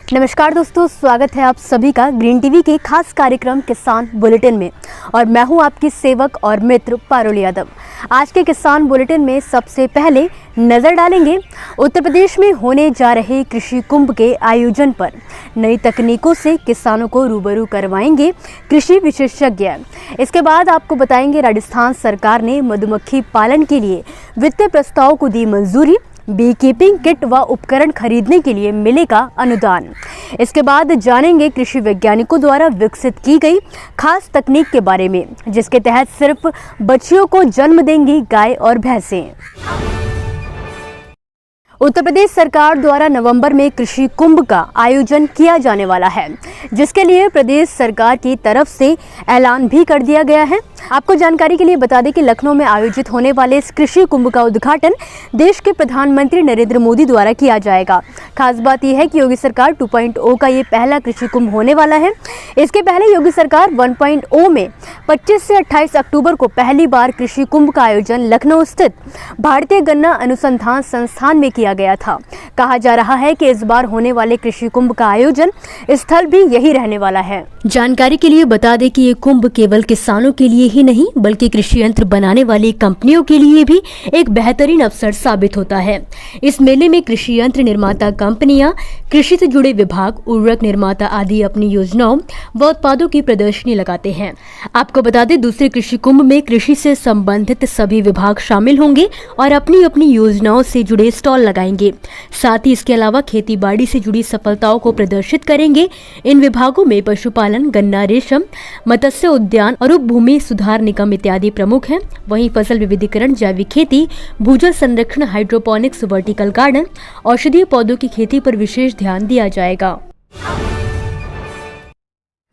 नमस्कार दोस्तों, स्वागत है आप सभी का ग्रीन टीवी के खास कार्यक्रम किसान बुलेटिन में। और मैं हूं आपकी सेवक और मित्र पारुल यादव। आज के किसान बुलेटिन में सबसे पहले नज़र डालेंगे उत्तर प्रदेश में होने जा रहे कृषि कुंभ के आयोजन पर। नई तकनीकों से किसानों को रूबरू करवाएंगे कृषि विशेषज्ञ। इसके बाद आपको बताएंगे राजस्थान सरकार ने मधुमक्खी पालन के लिए वित्तीय प्रस्ताव को दी मंजूरी। बी कीपिंग किट व उपकरण खरीदने के लिए मिलेगा अनुदान। इसके बाद जानेंगे कृषि वैज्ञानिकों द्वारा विकसित की गई खास तकनीक के बारे में, जिसके तहत सिर्फ बच्चियों को जन्म देंगी गाय और भैंसें। उत्तर प्रदेश सरकार द्वारा नवंबर में कृषि कुंभ का आयोजन किया जाने वाला है, जिसके लिए प्रदेश सरकार की तरफ से ऐलान भी कर दिया गया है। आपको जानकारी के लिए बता दें कि लखनऊ में आयोजित होने वाले इस कृषि कुंभ का उद्घाटन देश के प्रधानमंत्री नरेंद्र मोदी द्वारा किया जाएगा। खास बात यह है कि योगी सरकार 2.0 का ये पहला कृषि कुंभ होने वाला है। इसके पहले योगी सरकार 1.0 में 25 से 28 अक्टूबर को पहली बार कृषि कुंभ का आयोजन लखनऊ स्थित भारतीय गन्ना अनुसंधान संस्थान में किया गया था। कहा जा रहा है कि इस बार होने वाले कृषि कुंभ का आयोजन स्थल भी यही रहने वाला है। जानकारी के लिए बता दें कि ये कुंभ केवल किसानों के लिए ही नहीं बल्कि कृषि यंत्र बनाने वाली कंपनियों के लिए भी एक बेहतरीन अवसर साबित होता है। इस मेले में कृषि यंत्र निर्माता कंपनियां, कृषि से जुड़े विभाग, उर्वरक निर्माता आदि अपनी योजनाओं व उत्पादों की प्रदर्शनी लगाते हैं। आपको बता दें, दूसरे कृषि कुंभ में कृषि से संबंधित सभी विभाग शामिल होंगे और अपनी अपनी योजनाओं से जुड़े स्टॉल लगाएंगे। साथ ही इसके अलावा खेती बाड़ी से जुड़ी सफलताओं को प्रदर्शित करेंगे। इन विभागों में पशुपालन, गन्ना, रेशम, मत्स्य उद्यान और उपभूमि सुधार निगम इत्यादि प्रमुख हैं। वहीं फसल विविधीकरण, जैविक खेती, भूजल संरक्षण, हाइड्रोपोनिक्स, वर्टिकल गार्डन, औषधीय पौधों की खेती पर विशेष ध्यान दिया जाएगा।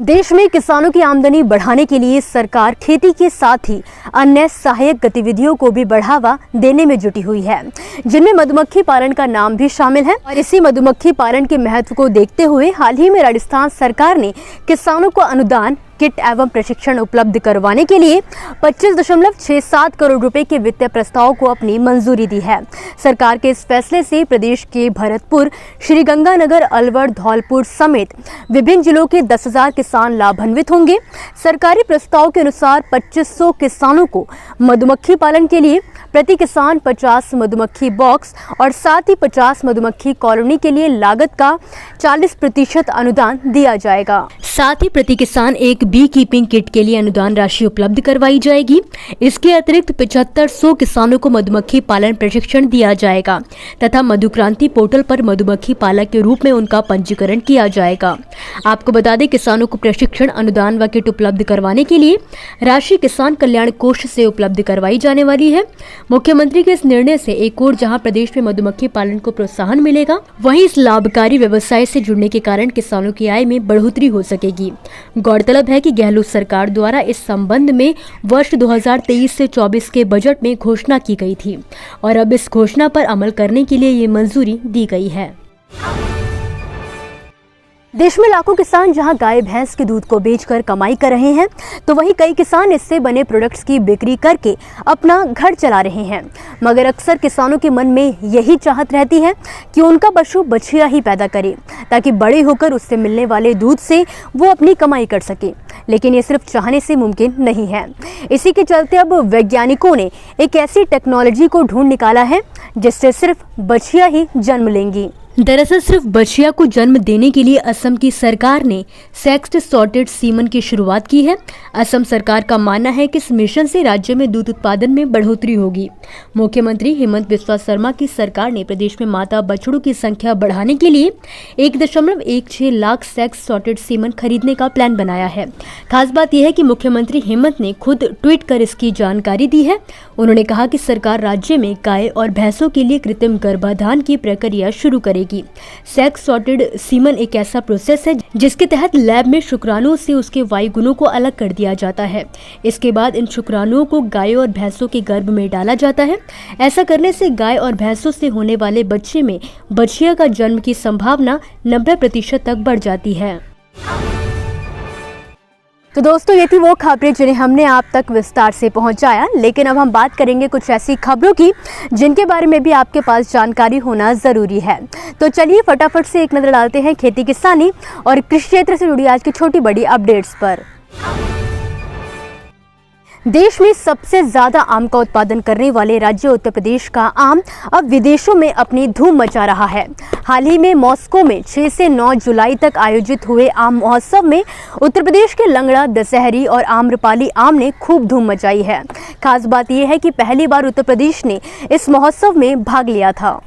देश में किसानों की आमदनी बढ़ाने के लिए सरकार खेती के साथ ही अन्य सहायक गतिविधियों को भी बढ़ावा देने में जुटी हुई है, जिनमें मधुमक्खी पालन का नाम भी शामिल है। और इसी मधुमक्खी पालन के महत्व को देखते हुए हाल ही में राजस्थान सरकार ने किसानों को अनुदान, किट एवं प्रशिक्षण उपलब्ध करवाने के लिए 25.67 करोड़ रुपए के वित्तीय प्रस्ताव को अपनी मंजूरी दी है। सरकार के इस फैसले से प्रदेश के भरतपुर, श्रीगंगानगर, अलवर, धौलपुर समेत विभिन्न जिलों के 10,000 किसान लाभान्वित होंगे। सरकारी प्रस्ताव के अनुसार 2500 किसानों को मधुमक्खी पालन के लिए प्रति किसान 50 मधुमक्खी बॉक्स और साथ ही 50 मधुमक्खी कॉलोनी के लिए लागत का 40% अनुदान दिया जाएगा। साथ ही प्रति किसान एक बी कीपिंग किट के लिए अनुदान राशि उपलब्ध करवाई जाएगी। इसके अतिरिक्त 7500 किसानों को मधुमक्खी पालन प्रशिक्षण दिया जाएगा तथा मधुक्रांति पोर्टल पर मधुमक्खी पालक के रूप में उनका पंजीकरण किया जाएगा। आपको बता दें, किसानों को प्रशिक्षण, अनुदान व किट उपलब्ध करवाने के लिए राशि किसान कल्याण कोष से उपलब्ध करवाई जाने वाली है। मुख्यमंत्री के इस निर्णय से एक ओर जहां प्रदेश में मधुमक्खी पालन को प्रोत्साहन मिलेगा, वहीं इस लाभकारी व्यवसाय से जुड़ने के कारण किसानों की आय में बढ़ोतरी हो सकेगी। गौरतलब है कि गहलोत सरकार द्वारा इस संबंध में वर्ष 2023 से 24 के बजट में घोषणा की गई थी और अब इस घोषणा पर अमल करने के लिए ये मंजूरी दी गई है। देश में लाखों किसान जहां गाय भैंस के दूध को बेचकर कमाई कर रहे हैं, तो वहीं कई किसान इससे बने प्रोडक्ट्स की बिक्री करके अपना घर चला रहे हैं। मगर अक्सर किसानों के मन में यही चाहत रहती है कि उनका पशु बछिया ही पैदा करे ताकि बड़े होकर उससे मिलने वाले दूध से वो अपनी कमाई कर सके। लेकिन ये सिर्फ चाहने से मुमकिन नहीं है। इसी के चलते अब वैज्ञानिकों ने एक ऐसी टेक्नोलॉजी को ढूंढ निकाला है जिससे सिर्फ बछिया ही जन्म लेंगी। दरअसल सिर्फ बछिया को जन्म देने के लिए असम की सरकार ने सेक्स्ड सॉर्टेड सीमन की शुरुआत की है। असम सरकार का मानना है कि इस मिशन से राज्य में दूध उत्पादन में बढ़ोतरी होगी। मुख्यमंत्री हेमंत बिस्वा शर्मा की सरकार ने प्रदेश में माता बछड़ों की संख्या बढ़ाने के लिए 1.16 लाख सेक्स सॉर्टेड सीमन खरीदने का प्लान बनाया है। खास बात यह है कि मुख्यमंत्री हेमंत ने खुद ट्वीट कर इसकी जानकारी दी है। उन्होंने कहा कि सरकार राज्य में गाय और भैंसों के लिए कृत्रिम गर्भाधान की प्रक्रिया शुरू करेगी। सेक्स सॉर्टेड सीमन एक ऐसा प्रोसेस है जिसके तहत लैब में शुक्राणुओं से उसके वायु गुणों को अलग कर दिया जाता है। इसके बाद इन शुक्राणुओं को गायों और भैंसों के गर्भ में डाला जाता है। ऐसा करने से गाय और भैंसों से होने वाले बच्चे में बछिया का जन्म की संभावना 90% तक बढ़ जाती है। तो दोस्तों ये थी वो खबरें जिन्हें हमने आप तक विस्तार से पहुंचाया, लेकिन अब हम बात करेंगे कुछ ऐसी खबरों की जिनके बारे में भी आपके पास जानकारी होना ज़रूरी है। तो चलिए फटाफट से एक नज़र डालते हैं खेती किसानी और कृषि क्षेत्र से जुड़ी आज की छोटी बड़ी अपडेट्स पर। देश में सबसे ज्यादा आम का उत्पादन करने वाले राज्य उत्तर प्रदेश का आम अब विदेशों में अपनी धूम मचा रहा है। हाल ही में मॉस्को में 6 से 9 जुलाई तक आयोजित हुए आम महोत्सव में उत्तर प्रदेश के लंगड़ा, दशहरी और आम्रपाली आम ने खूब धूम मचाई है। खास बात यह है कि पहली बार उत्तर प्रदेश ने इस महोत्सव में भाग लिया था।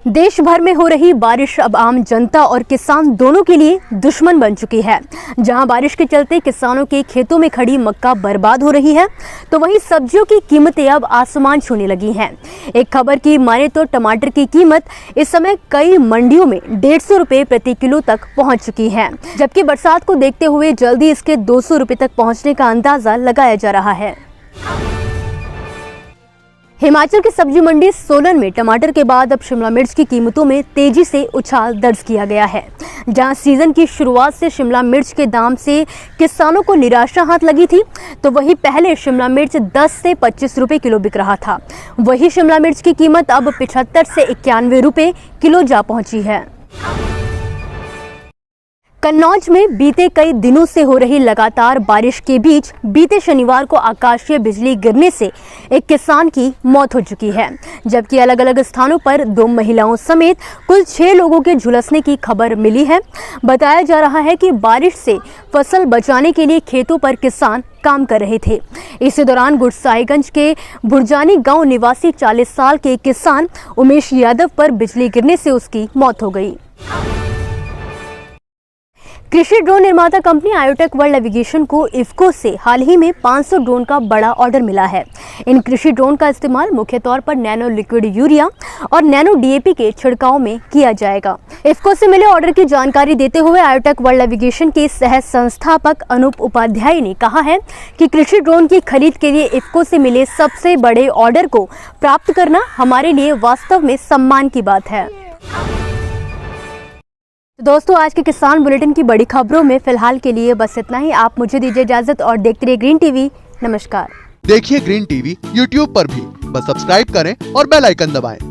देश भर में हो रही बारिश अब आम जनता और किसान दोनों के लिए दुश्मन बन चुकी है। जहां बारिश के चलते किसानों के खेतों में खड़ी मक्का बर्बाद हो रही है, तो वहीं सब्जियों की कीमतें अब आसमान छूने लगी हैं। एक खबर की माने तो टमाटर की कीमत इस समय कई मंडियों में 150 रुपये प्रति किलो तक पहुंच चुकी है, जबकि बरसात को देखते हुए जल्दी इसके 200 रुपये तक पहुंचने का अंदाजा लगाया जा रहा है। हिमाचल की सब्जी मंडी सोलन में टमाटर के बाद अब शिमला मिर्च की कीमतों में तेजी से उछाल दर्ज किया गया है। जहां सीजन की शुरुआत से शिमला मिर्च के दाम से किसानों को निराशा हाथ लगी थी, तो वहीं पहले शिमला मिर्च 10 से 25 रुपये किलो बिक रहा था। वहीं शिमला मिर्च की कीमत अब 75 से 91 रुपये किलो जा पहुंची है। कन्नौज में बीते कई दिनों से हो रही लगातार बारिश के बीच बीते शनिवार को आकाशीय बिजली गिरने से एक किसान की मौत हो चुकी है, जबकि अलग अलग स्थानों पर 2 महिलाओं समेत कुल 6 लोगों के झुलसने की खबर मिली है। बताया जा रहा है कि बारिश से फसल बचाने के लिए खेतों पर किसान काम कर रहे थे। इसी दौरान गुड़साईगंज के भुरजानी गांव निवासी 40 साल के किसान उमेश यादव पर बिजली गिरने से उसकी मौत हो गई। कृषि ड्रोन निर्माता कंपनी आयोटेक वर्ल्ड नेविगेशन को इफ्को से हाल ही में 500 ड्रोन का बड़ा ऑर्डर मिला है। इन कृषि ड्रोन का इस्तेमाल मुख्य तौर पर नैनो लिक्विड यूरिया और नैनो डीएपी के छिड़काव में किया जाएगा। इफ्को से मिले ऑर्डर की जानकारी देते हुए आयोटेक वर्ल्ड नेविगेशन के सह संस्थापक अनूप उपाध्याय ने कहा है कि कृषि ड्रोन की खरीद के लिए इफ्को से मिले सबसे बड़े ऑर्डर को प्राप्त करना हमारे लिए वास्तव में सम्मान की बात है। दोस्तों आज के किसान बुलेटिन की बड़ी खबरों में फिलहाल के लिए बस इतना ही। आप मुझे दीजिए इजाजत और देखते रहिए ग्रीन टीवी। नमस्कार। देखिए ग्रीन टीवी यूट्यूब पर भी, बस सब्सक्राइब करें और बेल आइकन दबाएं।